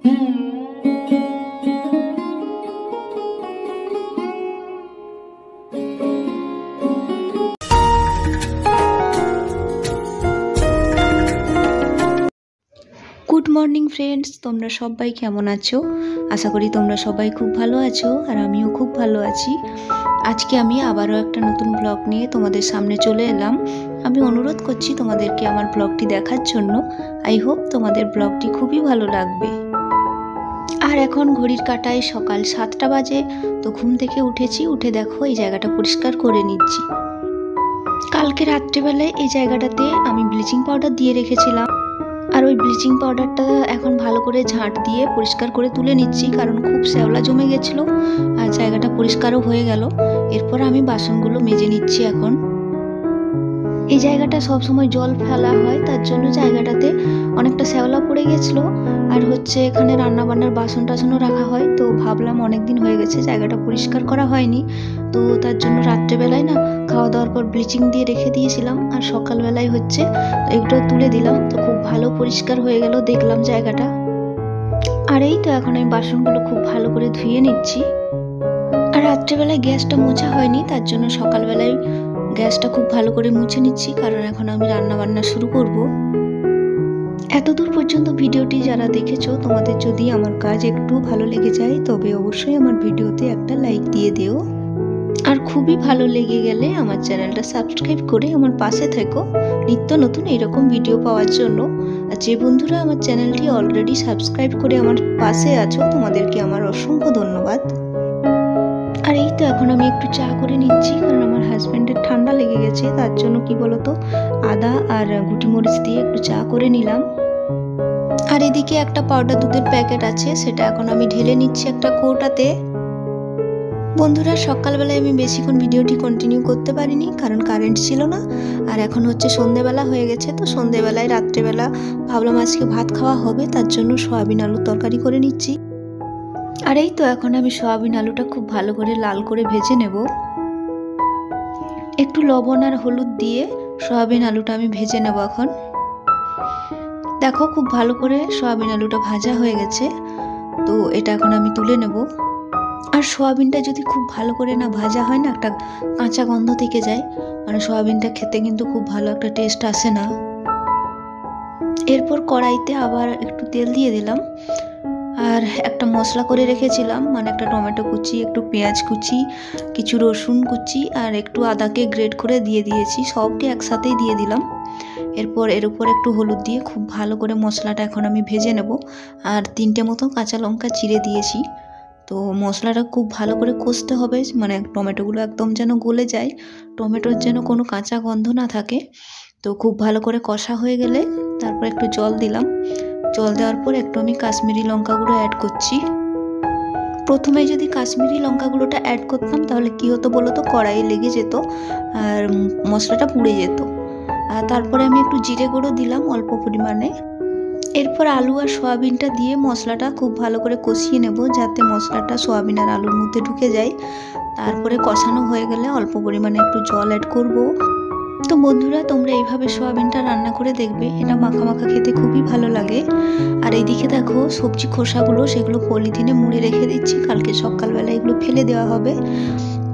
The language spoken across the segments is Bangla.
গুড মর্নিং ফ্রেন্ডস, তোমরা সবাই কেমন আছো? আশা করি তোমরা সবাই খুব ভালো আছো, আর আমিও খুব ভালো আছি। আজকে আমি আবারও একটা নতুন ব্লগ নিয়ে তোমাদের সামনে চলে এলাম। আমি অনুরোধ করছি তোমাদেরকে আমার ব্লগটি দেখার জন্য। আই হোপ তোমাদের ব্লগটি খুবই ভালো লাগবে। আর এখন ঘড়ির কাঁটায় সকাল 7টা বাজে। তো ঘুম থেকে উঠেছি, উঠে দেখো এই জায়গাটা পরিষ্কার করে নিচ্ছি। কালকে রাত্রেবেলায় এই জায়গাটাতে আমি ব্লিচিং পাউডার দিয়ে রেখেছিলাম, আর ওই ব্লিচিং পাউডারটা এখন ভালো করে ঝাঁট দিয়ে পরিষ্কার করে তুলে নিচ্ছি, কারণ খুব শ্যাওলা জমে গেছিলো আর জায়গাটা পরিষ্কারও হয়ে গেল। এরপর আমি বাসনগুলো মেজে নিচ্ছি। এখন এই জায়গাটা সবসময় জল ফেলা হয়, তার জন্য জায়গাটাতে অনেকটা শ্যাওলা পড়ে গেছিলো। আর এখানে রান্নাবান্নার বাসন টাসনও রাখা হয়, তো ভাবলাম অনেকদিন হয়ে গেছে জায়গাটা পরিষ্কার করা হয়নি, তো তার জন্য রাত্রেবেলায় না খাওয়া দাওয়ার পর ব্লিচিং দিয়ে রেখে দিয়েছিলাম, আর সকালবেলায় এগুলো তুলে দিলাম। তো খুব ভালো পরিষ্কার হয়ে গেল দেখলাম জায়গাটা। আর এই তো এখন আমি বাসনগুলো খুব ভালো করে ধুয়ে নিচ্ছি। আর রাত্রেবেলায় গ্যাসটা মোছা হয়নি, তার জন্য সকালবেলায় গ্যাসটা খুব ভালো করে মুছে নিচ্ছি, কারণ এখন আমি রান্না বান্না শুরু করব। এতদূর পর্যন্ত ভিডিওটি যারা দেখেছো, তোমাদের যদি আমার কাজ একটু ভালো লেগে যায় তবে অবশ্যই আমার ভিডিওতে একটা লাইক দিয়ে দিও। আর খুবই ভালো লেগে গেলে আমার চ্যানেলটা সাবস্ক্রাইব করে আমার পাশে থেকো নিত্য নতুন এরকম ভিডিও পাওয়ার জন্য। আর যে বন্ধুরা আমার চ্যানেলটি অলরেডি সাবস্ক্রাইব করে আমার পাশে আছো, তোমাদেরকে আমার অসংখ্য ধন্যবাদ। আর এই তো এখন আমি একটু চা করে নিচ্ছি, কারণ আমার হাজব্যান্ডের ঠান্ডা লেগে গেছে, তার জন্য কি বলতো আদা আর গুটি মরিচ দিয়ে একটু চা করে নিলাম। আর এদিকে একটা পাউডার দুধের প্যাকেট আছে, সেটা এখন আমি ঢেলে নিচ্ছি একটা কৌটাতে। বন্ধুরা, সকালবেলায় আমি বেশিক্ষণ ভিডিওটি কন্টিনিউ করতে পারিনি, কারণ কারেন্ট ছিল না। আর এখন সন্ধেবেলা হয়ে গেছে, তো সন্ধেবেলায় রাত্রেবেলা ভাবলাম আজকে ভাত খাওয়া হবে, তার জন্য সয়াবিন আলুর তরকারি করে নিচ্ছি। আর এই তো এখন আমি সয়াবিন আলুটা খুব ভালো করে লাল করে ভেজে নেব। একটু লবণ আর হলুদ দিয়ে সয়াবিন আলুটা আমি ভেজে নেব। এখন দেখো খুব ভালো করে সয়াবিন আলুটা ভাজা হয়ে গেছে, তো এটা এখন আমি তুলে নেব। আর সয়াবিনটা যদি খুব ভালো করে না ভাজা হয় না, একটা কাঁচা গন্ধ থেকে যায়, মানে সয়াবিনটা খেতে কিন্তু খুব ভালো একটা টেস্ট আসে না। এরপর কড়াইতে আবার একটু তেল দিয়ে দিলাম, আর একটা মশলা করে রেখেছিলাম, মানে একটা টমেটো কুচি, একটু পেঁয়াজ কুচি, কিছু রসুন কুচি আর একটু আদাকে গ্রেট করে দিয়ে দিয়েছি, সবকে একসাথেই দিয়ে দিলাম। এরপর এর উপর একটু হলুদ দিয়ে খুব ভালো করে মশলাটা এখন আমি ভেজে নেব। আর 3টে মতো কাঁচা লঙ্কা চিড়ে দিয়েছি। তো মশলাটা খুব ভালো করে কষতে হবে, মানে টমেটোগুলো একদম যেন গলে যায়, টমেটোর যেন কোনো কাঁচা গন্ধ না থাকে। তো খুব ভালো করে কষা হয়ে গেলে তারপর একটু জল দিলাম। জল দেওয়ার পর একটু আমি কাশ্মীরি লঙ্কা গুঁড়ো অ্যাড করছি। প্রথমে যদি কাশ্মীরি লঙ্কা গুঁড়োটা অ্যাড করতাম তাহলে কি হতো বলো তো, কড়াইয়ে লেগে যেত আর মশলাটা পুড়ে যেত। আর তারপরে আমি একটু জিরে গুঁড়ো দিলাম অল্প পরিমাণে। এরপর আলু আর সয়াবিনটা দিয়ে মশলাটা খুব ভালো করে কষিয়ে নেব, যাতে মশলাটা সয়াবিন আর আলুর মধ্যে ঢুকে যায়। তারপরে কষানো হয়ে গেলে অল্প পরিমাণে একটু জল অ্যাড করব। তো বন্ধুরা, তোমরা এইভাবে সয়াবিনটা রান্না করে দেখবে, এটা মাখা মাখা খেতে খুবই ভালো লাগে। আর এইদিকে দেখো সবজি খোসাগুলো সেগুলো পলিথিনে মুড়ে রেখে দিচ্ছি, কালকে সকালবেলা এগুলো ফেলে দেওয়া হবে।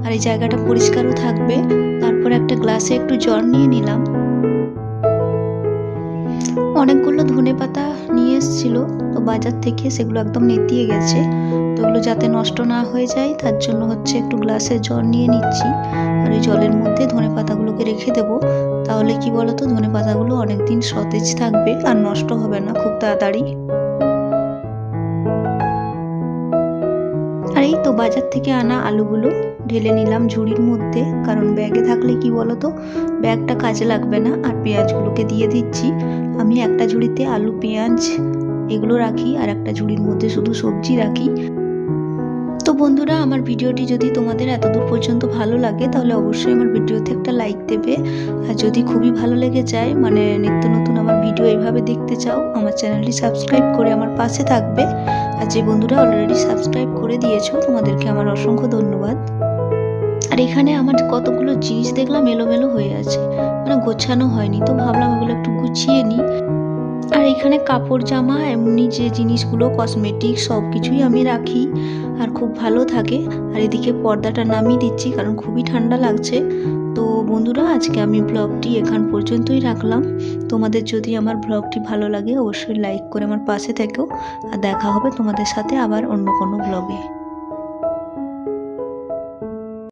আর এই জায়গাটা পরিষ্কারও থাকবে। তারপর একটা গ্লাসে একটু জল নিয়ে নিলাম। অনেকগুলো ধনেপাতা নিয়ে এসেছিল তো বাজার থেকে, সেগুলো একদম নেতিয়ে গেছে, তো ওগুলো যাতে নষ্ট না হয়ে যায় তার জন্য একটু গ্লাসে জল নিয়ে নিচ্ছি। আর ওই জলের মধ্যে ধনেপাতাগুলোকে রেখে দেব, তাহলে কি বলতো ধনেপাতাগুলো অনেকদিন সতেজ থাকবে আর নষ্ট হবে না খুব তাড়াতাড়ি। আর এই তো বাজার থেকে আনা আলুগুলো ঢেলে নিলাম ঝুড়ির মধ্যে, কারণ ব্যাগে থাকলে কি বলতো ব্যাগটা কাজে লাগবে না। আর পেঁয়াজগুলোকে দিয়ে দিচ্ছি। আমি একটা ঝুড়িতে আলু পেঁয়াজ এগুলো রাখি, আর একটা ঝুড়ির মধ্যে শুধু সবজি রাখি। তো বন্ধুরা, আমার ভিডিওটি যদি তোমাদের এতদূর পর্যন্ত ভালো লাগে তাহলে অবশ্যই আমার ভিডিওতে একটা লাইক দেবে। আর যদি খুবই ভালো লেগে যায়, মানে নিত্য নতুন আমার ভিডিও এইভাবে দেখতে চাও, আমার চ্যানেলটি সাবস্ক্রাইব করে আমার পাশে থাকবে। আর যে বন্ধুরা অলরেডি সাবস্ক্রাইব করে দিয়েছো, তোমাদেরকে আমার অসংখ্য ধন্যবাদ। আর এখানে আমার কতগুলো জিনিস দেখলাম এলোমেলো হয়ে আছে, মানে গোছানো হয়নি, তো ভাবলাম এগুলো একটু গুছিয়ে নিই। আর এখানে কাপড় জামা এমনি যে জিনিসগুলো কসমেটিক সব কিছুই আমি রাখি আর খুব ভালো থাকে। আর এদিকে পর্দাটা নামিয়ে দিচ্ছি কারণ খুবই ঠান্ডা লাগছে। তো বন্ধুরা, আজকে আমি ব্লগটি এখান পর্যন্তই রাখলাম। তোমাদের যদি আমার ব্লগটি ভালো লাগে অবশ্যই লাইক করে আমার পাশে থেকো। আর দেখা হবে তোমাদের সাথে আবার অন্য কোনো ব্লগে।